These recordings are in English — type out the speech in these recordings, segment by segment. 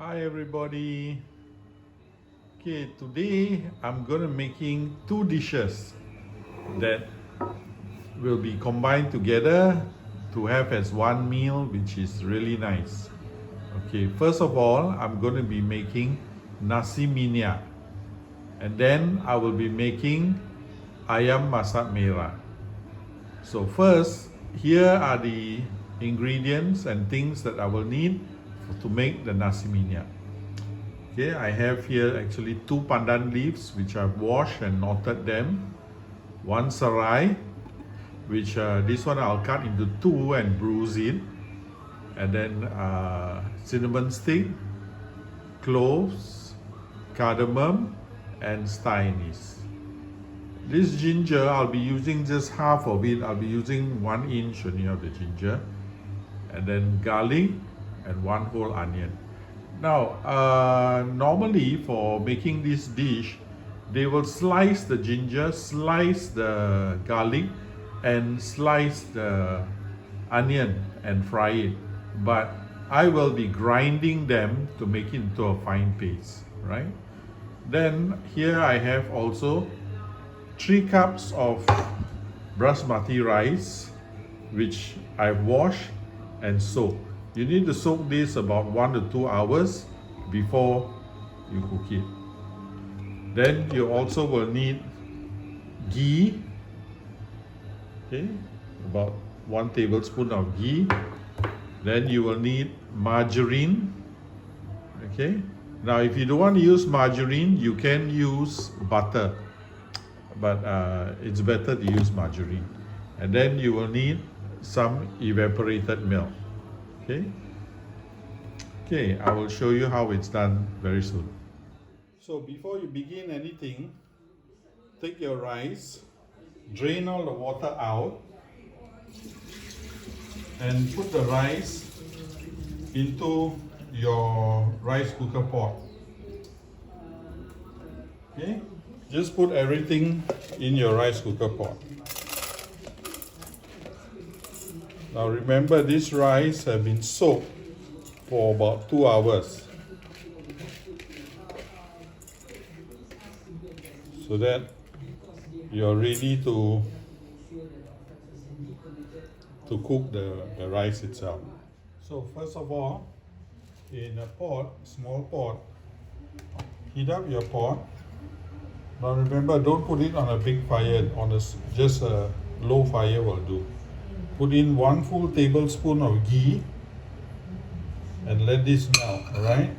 Hi everybody. Okay, today I'm going to making two dishes that will be combined together to have as one meal, which is really nice. Okay, first of all, I'm going to be making Nasi Minyak, and then I will be making Ayam Masak Merah. So first, here are the ingredients and things that I will need to make the Nasi Minyak. Okay, I have here actually two pandan leaves which I've washed and knotted them. One serai, which this one I'll cut into two and bruise it. And then cinnamon stick, cloves, cardamom, and Star Anise. This ginger, I'll be using just half of it. I'll be using 1 inch only of the ginger. And then garlic and 1 whole onion. Now, normally for making this dish, they will slice the ginger, slice the garlic, and slice the onion and fry it. But I will be grinding them to make it into a fine paste, right? Then here I have also 3 cups of Basmathi rice, which I've washed and soaked. You need to soak this about 1 to 2 hours before you cook it. Then you also will need ghee, okay, about 1 tablespoon of ghee. Then you will need margarine, okay. Now if you don't want to use margarine, you can use butter, but it's better to use margarine. And then you will need some evaporated milk. Okay, I will show you how it's done very soon. So before you begin anything, take your rice, drain all the water out, and put the rice into your rice cooker pot. Okay, just put everything in your rice cooker pot. Now remember, this rice has been soaked for about 2 hours, so that you're ready to cook the rice itself. So first of all, in a pot, small pot, heat up your pot. Now remember, don't put it on a big fire, just a low fire will do. Put in 1 full tablespoon of ghee and let this melt, alright?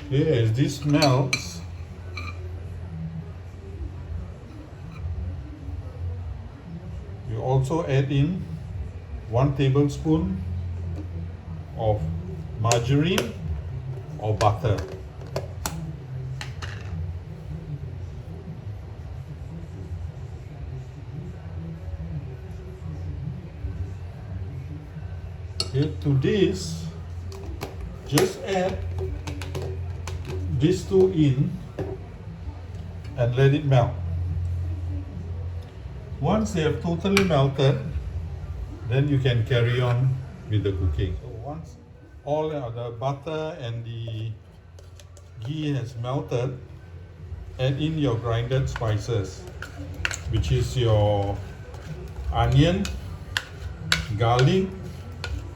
Okay, as this melts, you also add in 1 tablespoon of margarine or butter. Okay, to this, just add these two in and let it melt. Once they have totally melted, then you can carry on with the cooking. So once all the butter and the ghee has melted, add in your grinded spices, which is your onion, garlic,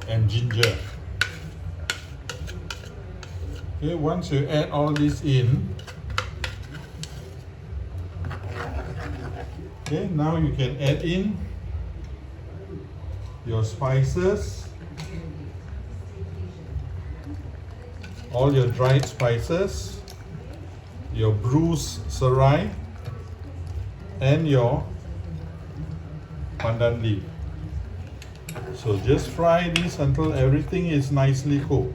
and ginger. Okay, once you add all this in, okay, now you can add in your spices, all your dried spices, your bruised serai, and your pandan leaf. So just fry this until everything is nicely cooked.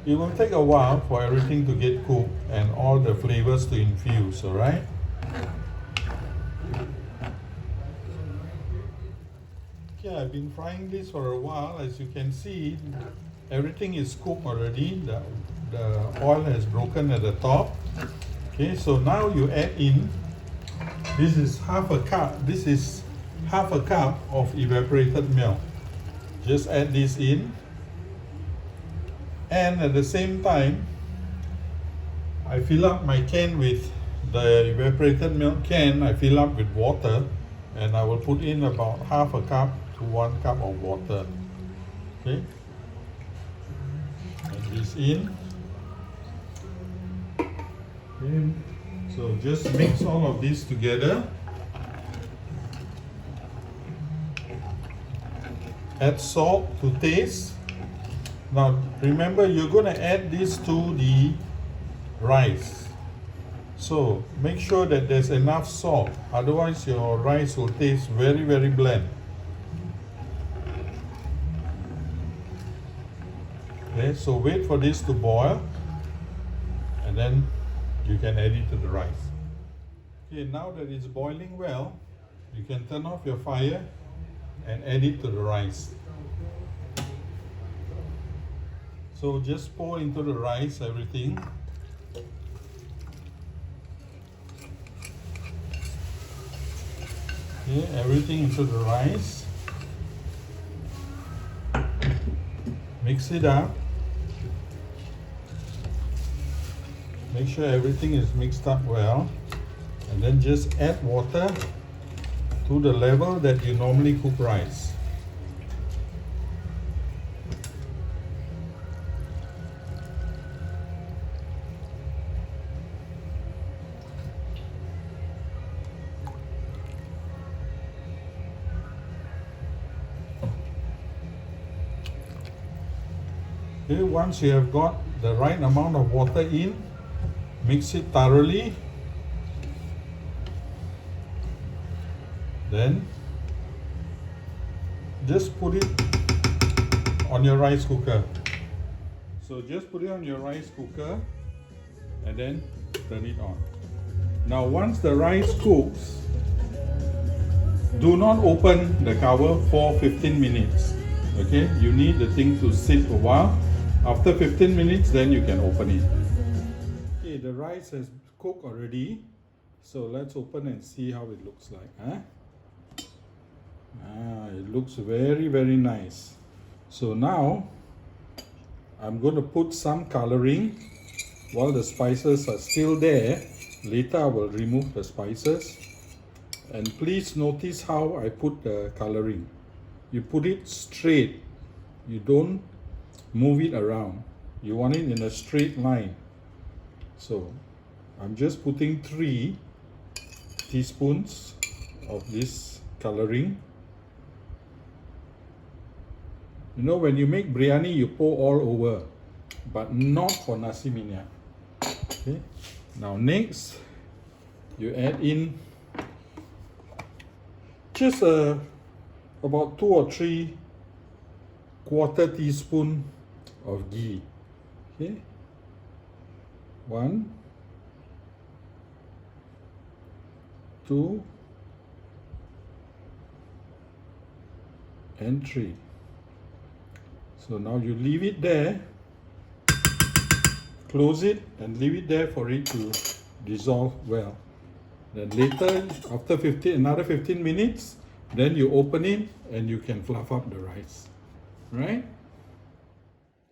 It will take a while for everything to get cooked and all the flavors to infuse, alright? Okay, I've been frying this for a while. As you can see, everything is cooked already. the oil has broken at the top. Okay, so now you add in, this is half a cup of evaporated milk. Just add this in, and at the same time I fill up my can with the evaporated milk can. I fill up with water, and I will put in about half a cup to 1 cup of water. Okay, add this in. Okay. So just mix all of this together. Add salt to taste. Now remember, you're going to add this to the rice. So make sure that there's enough salt, otherwise your rice will taste very, very bland. Okay, so wait for this to boil, and then you can add it to the rice. Okay, now that it's boiling well, you can turn off your fire and add it to the rice. So just pour into the rice everything. Okay, everything into the rice. Mix it up. Make sure everything is mixed up well, and then just add water to the level that you normally cook rice. Okay, once you have got the right amount of water in, mix it thoroughly. Then just put it on your rice cooker. So just put it on your rice cooker and then turn it on. Now once the rice cooks, do not open the cover for 15 minutes. Okay, you need the thing to sit a while. After 15 minutes, then you can open it. Okay, the rice has cooked already. So let's open and see how it looks like. Huh? It looks very, very nice. So now I'm going to put some coloring while the spices are still there. Later I will remove the spices. And please notice how I put the coloring. You put it straight. You don't move it around. You want it in a straight line. So I'm just putting 3 teaspoons of this coloring. You know, when you make biryani, you pour all over, but not for Nasi Minyak. Okay. Now next, you add in just about 2 or 3 quarter teaspoon of ghee. Okay. 1, 2, and 3. So now you leave it there, close it and leave it there for it to dissolve well. Then later, after another 15 minutes, then you open it and you can fluff up the rice. Right?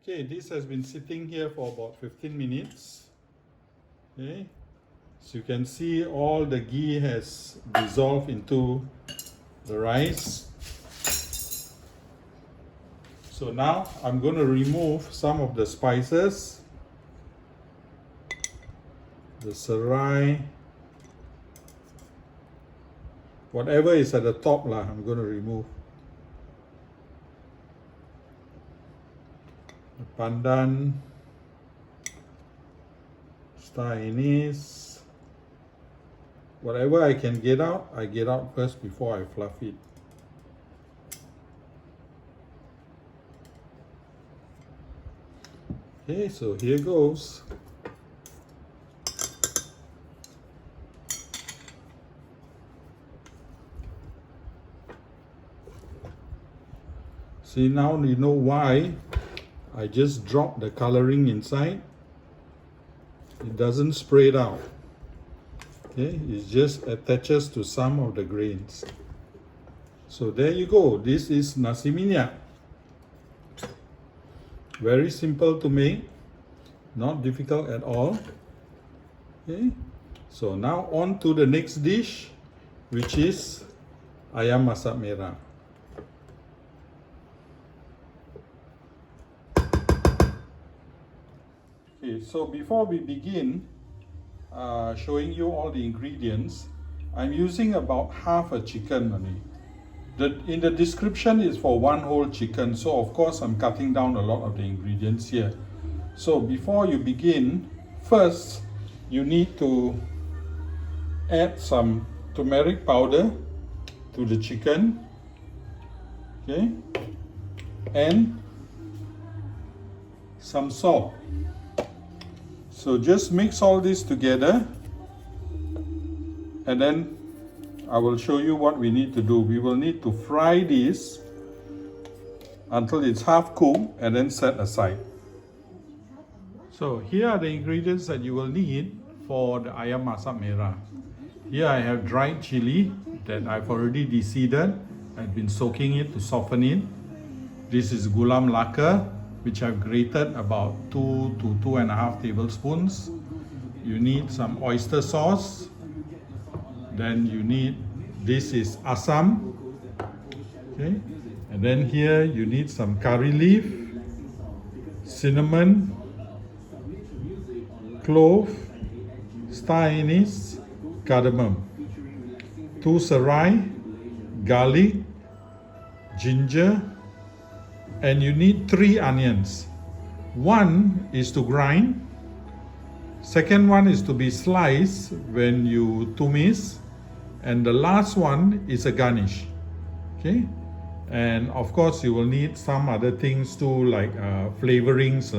Okay, this has been sitting here for about 15 minutes. Okay, so you can see all the ghee has dissolved into the rice. So now I'm going to remove some of the spices. The Serai, whatever is at the top lah, I'm going to remove. The Pandan, Star Anise, whatever I can get out, I get out first before I fluff it. Okay, so here goes. See, now you know why I just dropped the coloring inside. It doesn't spread out. Okay, it just attaches to some of the grains. So there you go. This is Nasi Minyak. Very simple to make, not difficult at all. Okay, so now on to the next dish, which is Ayam Masak Merah. Okay, so before we begin showing you all the ingredients, I'm using about half a chicken only. In the description is for one whole chicken, so of course I'm cutting down a lot of the ingredients here. So before you begin, first you need to add some turmeric powder to the chicken, okay, and some salt. So just mix all this together, and then I will show you what we need to do. We will need to fry this until it's half cooked and then set aside. So here are the ingredients that you will need for the Ayam Masak Merah. Here I have dried chili that I've already de-seeded. I've been soaking it to soften it. This is gula melaka, which I've grated about 2 to 2.5 tablespoons. You need some oyster sauce. Then you need, this is asam, okay, and then here you need some curry leaf, cinnamon, clove, star anise, cardamom, 2 serai, garlic, ginger, and you need 3 onions. One is to grind, second one is to be sliced when you tumis, and the last one is a garnish. Okay, and of course you will need some other things too, like flavorings,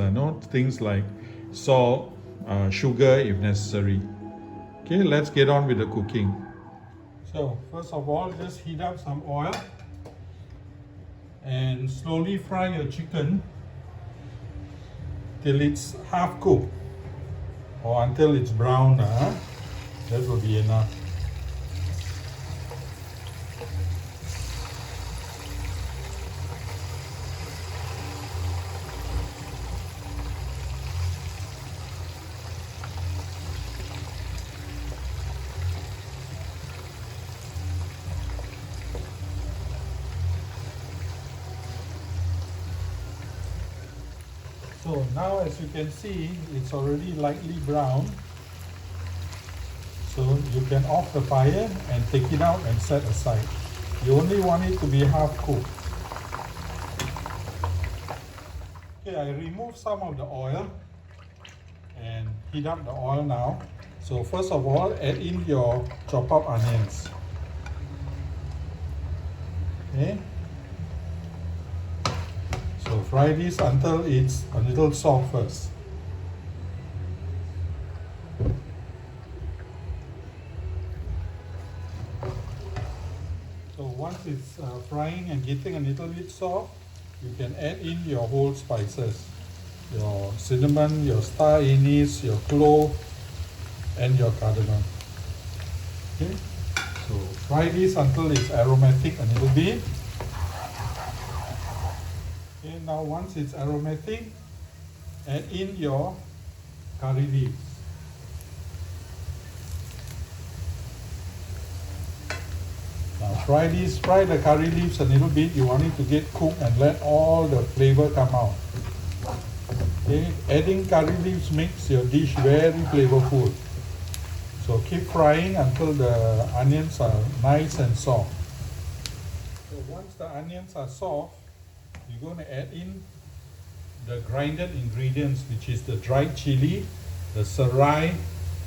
things like salt, sugar if necessary. Okay, let's get on with the cooking. So first of all, just heat up some oil and slowly fry your chicken till it's half cooked, or until it's brown. That will be enough. So now, as you can see, it's already lightly brown. So you can off the fire and take it out and set aside. You only want it to be half cooked. Okay, I removed some of the oil and heat up the oil now. So first of all, add in your chopped up onions. Okay. So fry this until it's a little soft first. So once it's frying and getting a little bit soft, you can add in your whole spices. Your cinnamon, your star anise, your clove, and your cardamom. Okay. So fry this until it's aromatic a little bit. Okay, now once it's aromatic, add in your curry leaves. Now fry the curry leaves a little bit. You want it to get cooked and let all the flavor come out. Okay, adding curry leaves makes your dish very flavorful. So keep frying until the onions are nice and soft. So once the onions are soft, you're going to add in the grinded ingredients, which is the dried chili, the serai,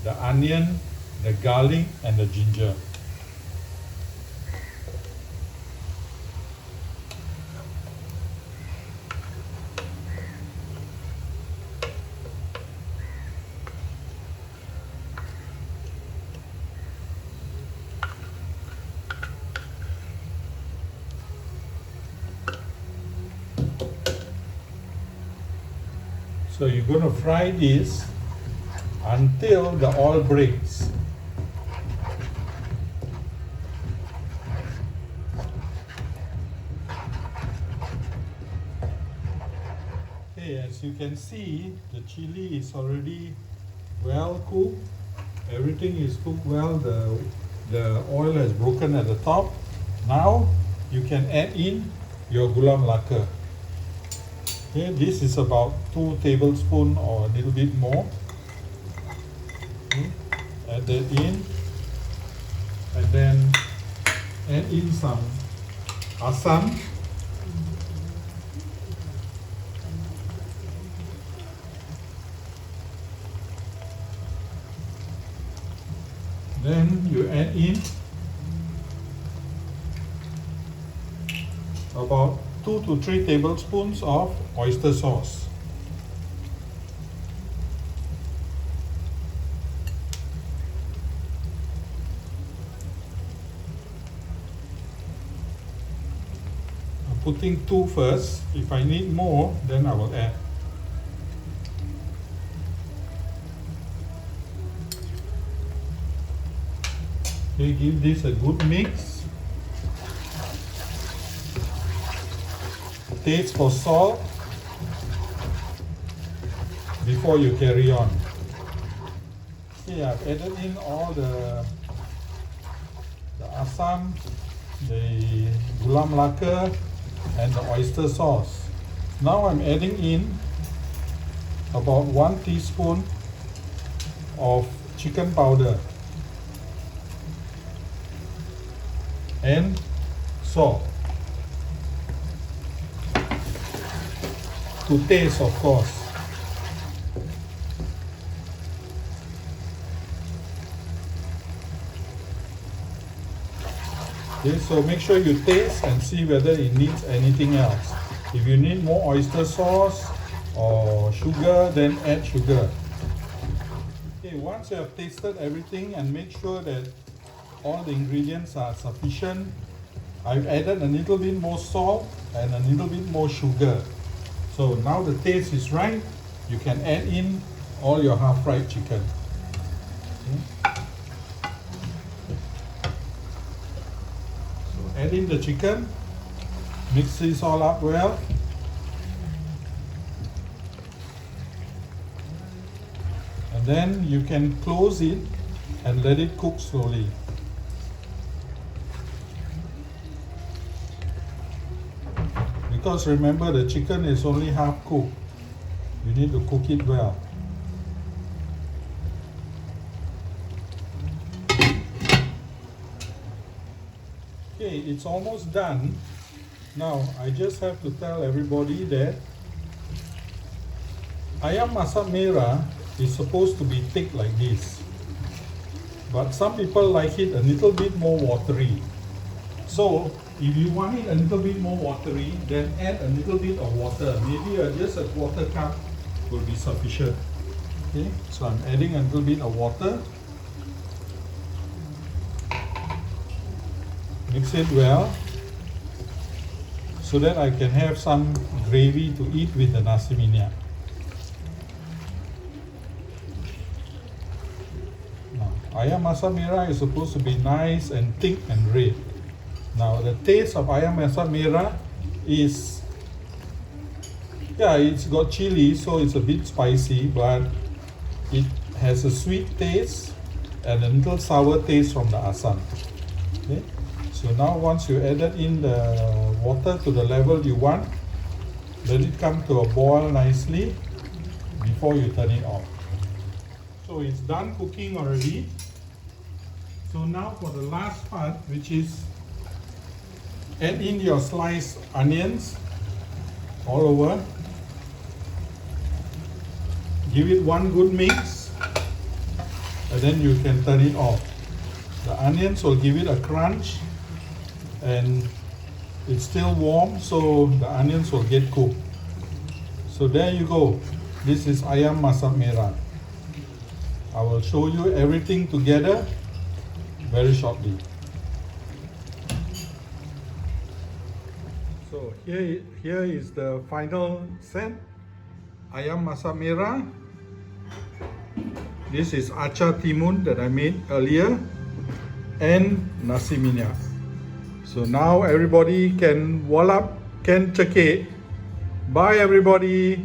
the onion, the garlic, and the ginger. So you're going to fry this until the oil breaks. Okay, as you can see, the chili is already well cooked. Everything is cooked well. The oil has broken at the top. Now you can add in your gula melaka. Okay, this is about 2 tablespoons or a little bit more. Okay, add that in, and then add in some asam. Then you add in about 2 to 3 tablespoons of oyster sauce. I'm putting 2 first. If I need more, then I will add. Okay, give this a good mix. Taste for salt before you carry on. Okay, I've added in all the asam, the gula melaka, and the oyster sauce. Now I'm adding in about 1 teaspoon of chicken powder and salt to taste, of course. Okay, so make sure you taste and see whether it needs anything else. If you need more oyster sauce or sugar, then add sugar. Okay, once you have tasted everything and make sure that all the ingredients are sufficient, I've added a little bit more salt and a little bit more sugar. So now the taste is right, you can add in all your half-fried chicken. Okay. So add in the chicken, mix this all up well. And then you can close it and let it cook slowly. Because remember, the chicken is only half cooked. You need to cook it well. Okay, it's almost done. Now, I just have to tell everybody that Ayam Masak Merah is supposed to be thick like this. But some people like it a little bit more watery. So, if you want it a little bit more watery, then add a little bit of water. Maybe just a quarter cup will be sufficient. Okay, so I'm adding a little bit of water. Mix it well so that I can have some gravy to eat with the Nasi Minyak. Now, Ayam Masak Merah is supposed to be nice and thick and red. Now the taste of Ayam Masak Merah is, it's got chili, so it's a bit spicy, but it has a sweet taste and a little sour taste from the asam. Okay, so now once you added in the water to the level you want, let it come to a boil nicely before you turn it off. So it's done cooking already. So now for the last part, which is add in your sliced onions all over. Give it one good mix and then you can turn it off. The onions will give it a crunch and it's still warm, so the onions will get cooked. So there you go. This is Ayam Masak Merah. I will show you everything together very shortly. So here is the final set. Ayam Masak Merah This is acar timun that I made earlier, and Nasi Minyak. So now everybody can wallop, can cekik. Bye everybody.